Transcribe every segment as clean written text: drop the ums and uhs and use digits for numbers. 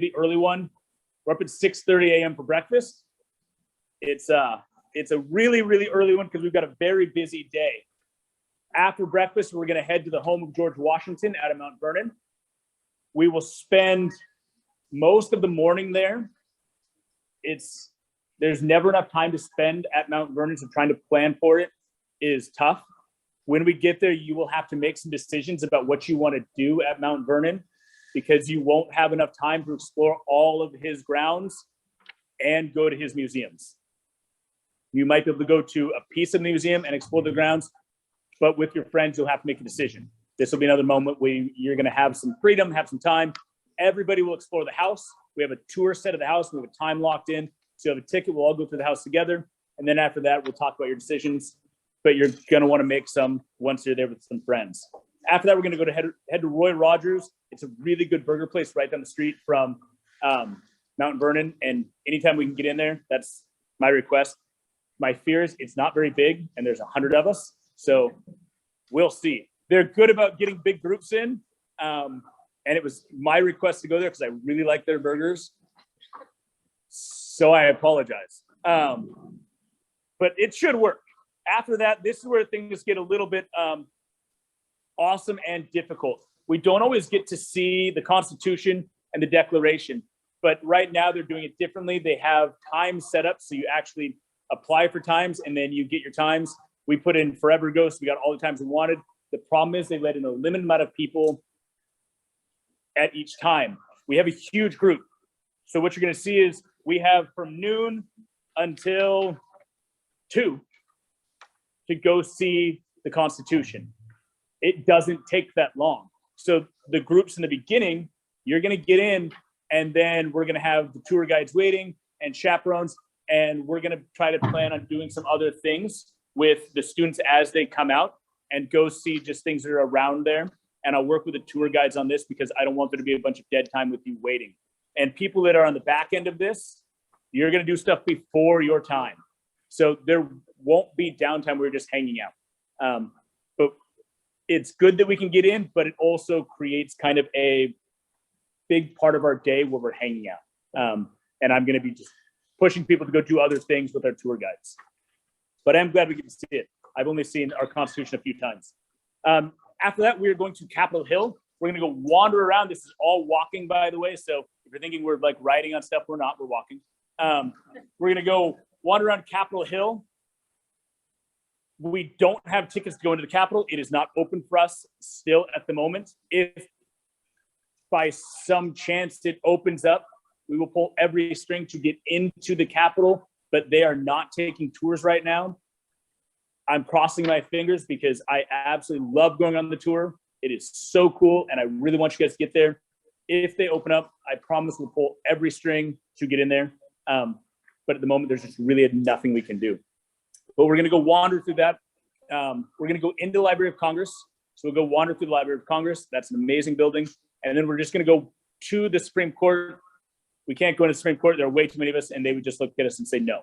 the early one. We're up at 6:30 a.m. for breakfast. It's a really, really early one because we've got a very busy day. After breakfast, we're going to head to the home of George Washington out of Mount Vernon. We will spend most of the morning there. There's never enough time to spend at Mount Vernon, so trying to plan for it is tough. When we get there, you will have to make some decisions about what you want to do at Mount Vernon, because you won't have enough time to explore all of his grounds and go to his museums. You might be able to go to a piece of the museum and explore the grounds, but with your friends, you'll have to make a decision. This will be another moment where you're going to have some freedom, have some time. Everybody will explore the house. We have a tour set of the house. We have a time locked in. So you have a ticket. We'll all go through the house together. And then after that, we'll talk about your decisions. But you're going to want to make some once you're there with some friends. After that, we're going to head to Roy Rogers. It's a really good burger place right down the street from Mount Vernon. And anytime we can get in there, that's my request. My fear is it's not very big and there's 100 of us. So we'll see. They're good about getting big groups in. And it was my request to go there because I really like their burgers. So I apologize. But it should work. After that, this is where things get a little bit awesome and difficult. We don't always get to see the Constitution and the Declaration, but right now they're doing it differently. They have times set up, so you actually apply for times and then you get your times. We put in forever ago, so we got all the times we wanted. The problem is they let in a limited amount of people at each time. We have a huge group. So what you're going to see is we have from noon until 2 to go see the Constitution. It doesn't take that long. So the groups in the beginning, you're going to get in, and then we're going to have the tour guides waiting and chaperones, and we're going to try to plan on doing some other things with the students as they come out and go see just things that are around there. And I'll work with the tour guides on this because I don't want there to be a bunch of dead time with you waiting. And people that are on the back end of this, you're going to do stuff before your time. So there won't be downtime where you're just hanging out. But it's good that we can get in, but it also creates kind of a big part of our day where we're hanging out. And I'm going to be just pushing people to go do other things with our tour guides. But I'm glad we get to see it. I've only seen our Constitution a few times. After that, we're going to Capitol Hill. We're going to go wander around. This is all walking, by the way. So if you're thinking we're like riding on stuff, we're not. We're walking. We're going to go wander around Capitol Hill. We don't have tickets to go into the Capitol. It is not open for us still at the moment. If by some chance it opens up, we will pull every string to get into the Capitol, but they are not taking tours right now. I'm crossing my fingers because I absolutely love going on the tour. It is so cool, and I really want you guys to get there. If they open up, I promise we'll pull every string to get in there. But at the moment, there's just really nothing we can do. But we're going to go wander through that. We're going to go into the Library of Congress. So we'll go wander through the Library of Congress. That's an amazing building. And then we're just going to go to the Supreme Court. We can't go into the Supreme Court. There are way too many of us, and they would just look at us and say no.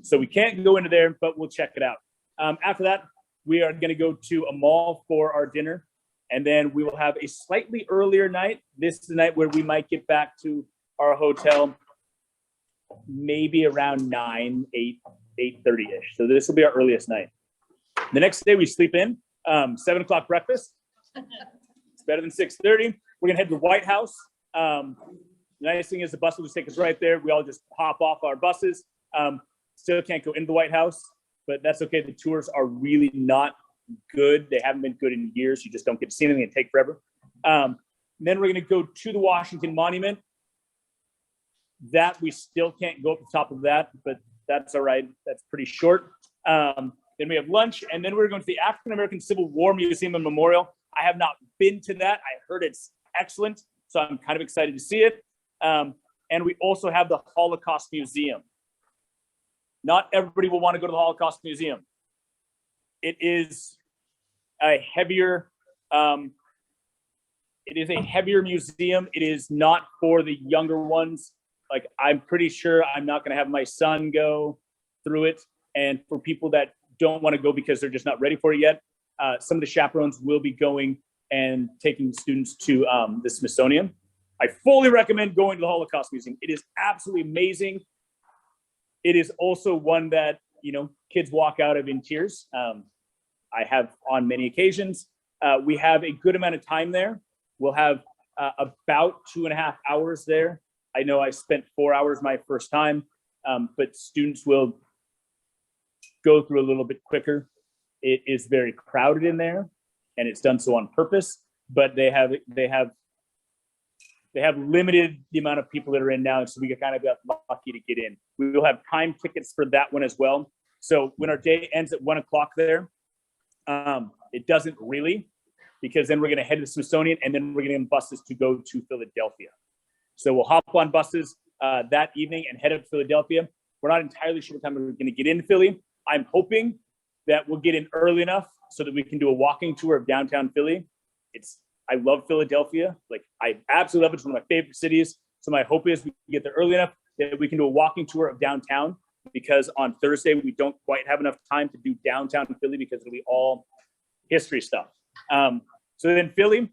So we can't go into there, but we'll check it out. After that, we are going to go to a mall for our dinner. And then we will have a slightly earlier night. This is the night where we might get back to our hotel maybe around 8:30-ish. So this will be our earliest night. The next day we sleep in, 7 o'clock breakfast. It's better than 6:30. We're gonna head to the White House. The nice thing is the bus will just take us right there. We all just hop off our buses. Still can't go into the White House, but that's okay. The tours are really not good. They haven't been good in years. You just don't get to see anything. It take forever. Then we're gonna go to the Washington Monument. That we still can't go up the top of that, but that's all right. That's pretty short. Then we have lunch, and then we're going to the African American Civil War Museum and Memorial. I have not been to that. I heard it's excellent, so I'm kind of excited to see it. And we also have the Holocaust Museum. Not everybody will want to go to the Holocaust Museum. It is a heavier museum. It is not for the younger ones. Like, I'm pretty sure I'm not going to have my son go through it. And for people that don't want to go because they're just not ready for it yet, some of the chaperones will be going and taking students to the Smithsonian. I fully recommend going to the Holocaust Museum. It is absolutely amazing. It is also one that, you know, kids walk out of in tears. I have on many occasions. We have a good amount of time there. We'll have about 2.5 hours there. I know I spent 4 hours my first time, but students will go through a little bit quicker. It is very crowded in there, and it's done so on purpose, but they have limited the amount of people that are in now, so we kind of got lucky to get in. We will have time tickets for that one as well. So when our day ends at 1 o'clock there, it doesn't really, because then we're going to head to the Smithsonian, and then we're going to get buses to go to Philadelphia. So we'll hop on buses that evening and head up to Philadelphia. We're not entirely sure what time we're going to get in Philly. I'm hoping that we'll get in early enough so that we can do a walking tour of downtown Philly. I love Philadelphia. Like, I absolutely love it. It's one of my favorite cities. So my hope is we can get there early enough that we can do a walking tour of downtown, because on Thursday, we don't quite have enough time to do downtown Philly because it'll be all history stuff. So then Philly,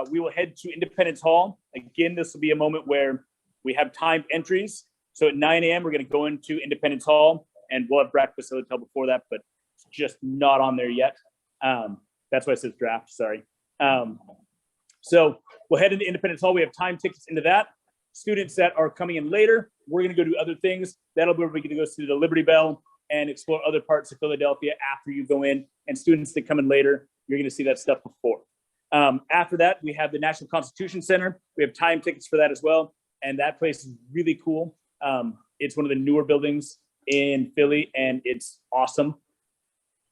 we will head to Independence Hall. Again, this will be a moment where we have timed entries. So at 9 a.m., we're going to go into Independence Hall, and we'll have breakfast at the hotel before that, but it's just not on there yet. That's why it says draft, sorry. So we'll head into Independence Hall. We have time tickets into that. Students that are coming in later, we're going to go do other things. That'll be where we get to go see the Liberty Bell and explore other parts of Philadelphia after you go in. And students that come in later, you're going to see that stuff before. After that, we have the National Constitution Center. We have time tickets for that as well. And that place is really cool. It's one of the newer buildings in Philly, and it's awesome.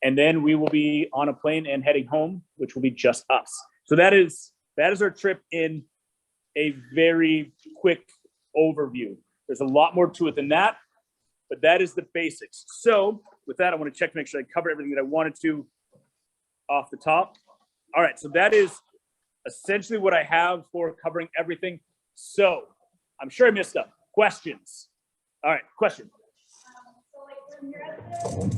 And then we will be on a plane and heading home, which will be just us. So that is our trip in a very quick overview. There's a lot more to it than that, but that is the basics. So with that, I want to check to make sure I cover everything that I wanted to off the top. All right, so that is essentially what I have for covering everything. So I'm sure I missed stuff. Questions? All right, question. So like when you're at the Smithsonian and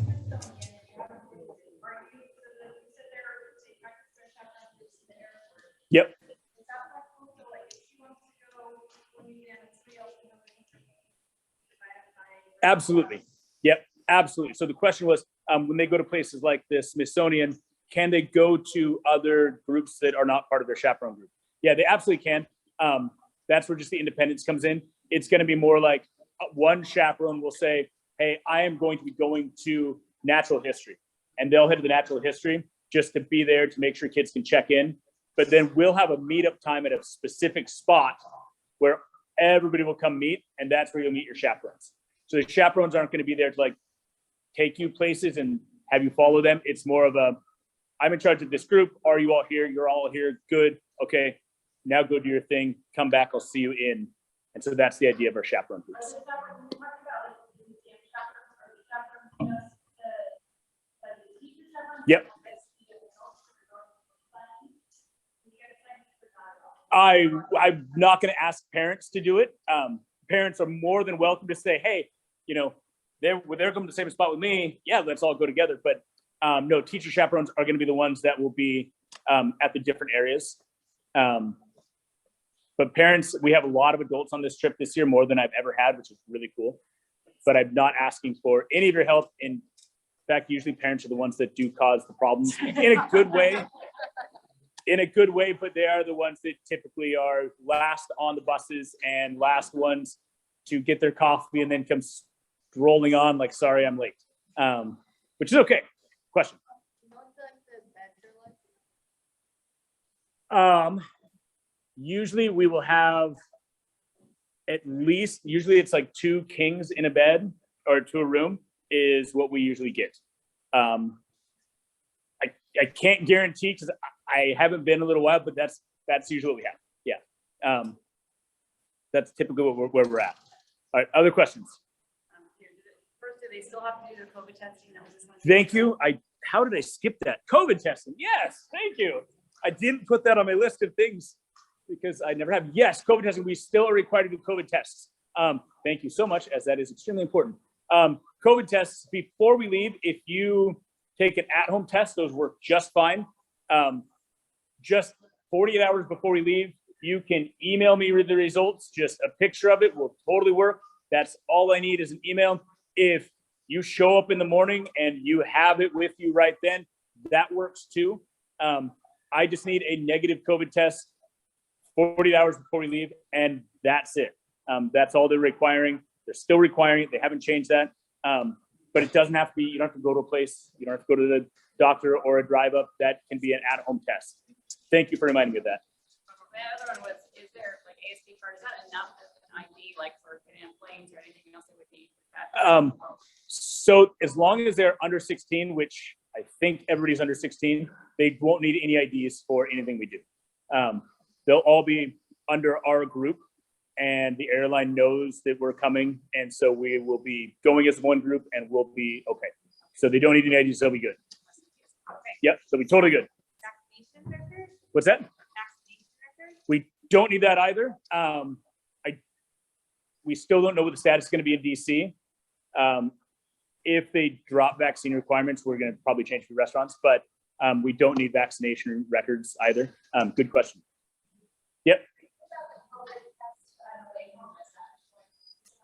you have a group, are you sit there and take practice their chaperone groups there? Yep. Is that possible? So like if she wants to go when you and somebody else can go if I have time. Absolutely. Yep, absolutely. So the question was, when they go to places like the Smithsonian, can they go to other groups that are not part of their chaperone group? Yeah, they absolutely can. That's where just the independence comes in. It's going to be more like one chaperone will say, hey, I am going to be going to natural history. And they'll head to the natural history just to be there to make sure kids can check in. But then we'll have a meetup time at a specific spot where everybody will come meet, and that's where you'll meet your chaperones. So the chaperones aren't going to be there to like take you places and have you follow them. It's more of a, I'm in charge of this group. Are you all here? You're all here. Good. Okay. Now go do your thing. Come back. I'll see you in. And so that's the idea of our chaperone groups. Yep. I'm not going to ask parents to do it. Parents are more than welcome to say, hey, you know, they're coming to the same spot with me. Yeah, let's all go together. But no, teacher chaperones are going to be the ones that will be at the different areas. But parents, we have a lot of adults on this trip this year, more than I've ever had, which is really cool. But I'm not asking for any of your help. In fact, usually parents are the ones that do cause the problems in a good way. In a good way, but they are the ones that typically are last on the buses and last ones to get their coffee and then come rolling on like, sorry, I'm late, which is okay. Question. Usually we will have at least, usually it's like 2 kings in a bed or to a room is what we usually get. I can't guarantee because I haven't been in a little while, but that's usually what we have. Yeah. That's typically where we're at. All right, other questions? First, do they still have to do their COVID testing? Thank you. How did I skip that? COVID testing. Yes, thank you. I didn't put that on my list of things because I never have. Yes, COVID testing. We still are required to do COVID tests. Thank you so much, as that is extremely important. COVID tests before we leave. If you take an at-home test, those work just fine. Just 48 hours before we leave, You can email me with the results, just a picture of it will totally work. That's all I need is an email. If you show up in the morning and you have it with you right then, that works too. I just need a negative COVID test 40 hours before we leave, and that's it. That's all they're requiring. They're still requiring it. They haven't changed that. But it doesn't have to be, you don't have to go to a place. You don't have to go to the doctor or a drive up. That can be an at-home test. Thank you for reminding me of that. The other one was, is there like ASD card? Is that enough as an ID, like for getting on planes or anything else that would need? So as long as they're under 16, which I think everybody's under 16, they won't need any IDs for anything we do. They'll all be under our group, and the airline knows that we're coming, and so we will be going as one group, and we'll be okay. So they don't need any IDs; they'll be good. Okay. Yep, they'll be totally good. Vaccination record? What's that? Vaccination record? We don't need that either. We still don't know what the status is going to be in DC. If they drop vaccine requirements, we're going to probably change for restaurants, but we don't need vaccination records either. Good question. Yep.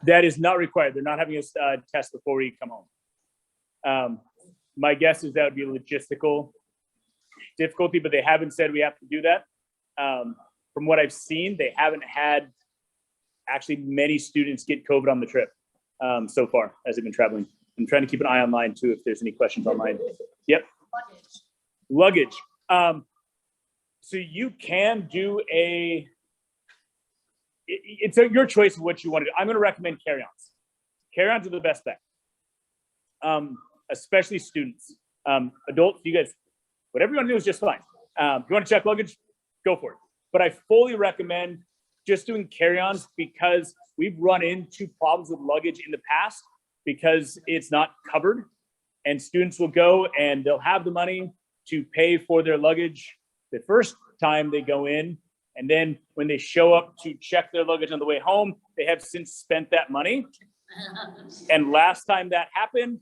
That is not required. They're not having us test before we come home. My guess is that would be a logistical difficulty, but they haven't said we have to do that. From what I've seen, they haven't had actually many students get COVID on the trip so far as they've been traveling. I'm trying to keep an eye online too if there's any questions online. Yep. Luggage. So you can do it's your choice of what you want to do. I'm going to recommend carry-ons. Carry-ons are the best bet, especially students. Adults, you guys, whatever you want to do is just fine. If you want to check luggage, go for it. But I fully recommend just doing carry-ons because we've run into problems with luggage in the past because it's not covered, and students will go and they'll have the money to pay for their luggage the first time they go in. And then when they show up to check their luggage on the way home, they have since spent that money. And last time that happened,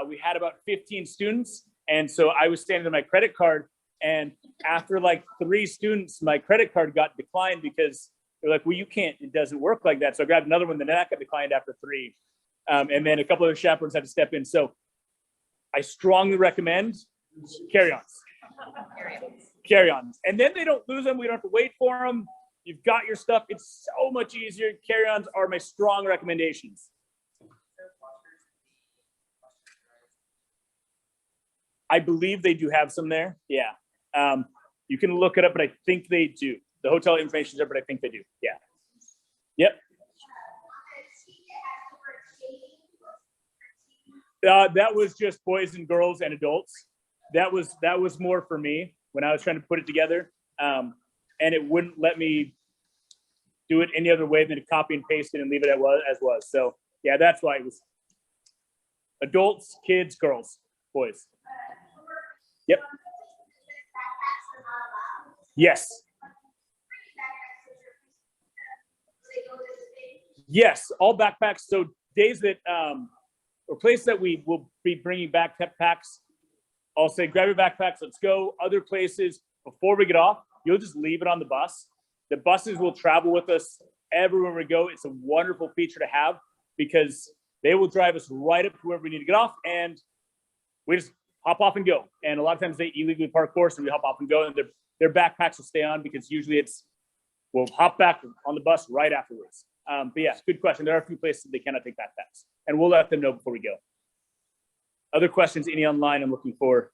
we had about 15 students. And so I was standing on my credit card, and after like 3 students, my credit card got declined because they're like, well, you can't, it doesn't work like that. So I grabbed another one, then that got declined after 3. And then a couple of chaperones had to step in. So I strongly recommend carry-ons. Carry-ons. And then they don't lose them. We don't have to wait for them. You've got your stuff. It's so much easier. Carry-ons are my strong recommendations. I believe they do have some there. Yeah. You can look it up, but I think they do. The hotel information is there, but I think they do. Yeah. Yep. That was just boys and girls and adults. That was more for me when I was trying to put it together. And it wouldn't let me do it any other way than to copy and paste it and leave it as was. So yeah, that's why it was adults, kids, girls, boys. Yep. Yes. Yes, all backpacks. So days that or places that we will be bringing backpacks, I'll say grab your backpacks, let's go. Other places, before we get off, you'll just leave it on the bus. The buses will travel with us everywhere we go. It's a wonderful feature to have because they will drive us right up to wherever we need to get off, and we just hop off and go. And a lot of times they illegally park for us, and we hop off and go, and their backpacks will stay on because usually we'll hop back on the bus right afterwards. But yeah, good question. There are a few places they cannot take backpacks, and we'll let them know before we go. Other questions, any online? I'm looking for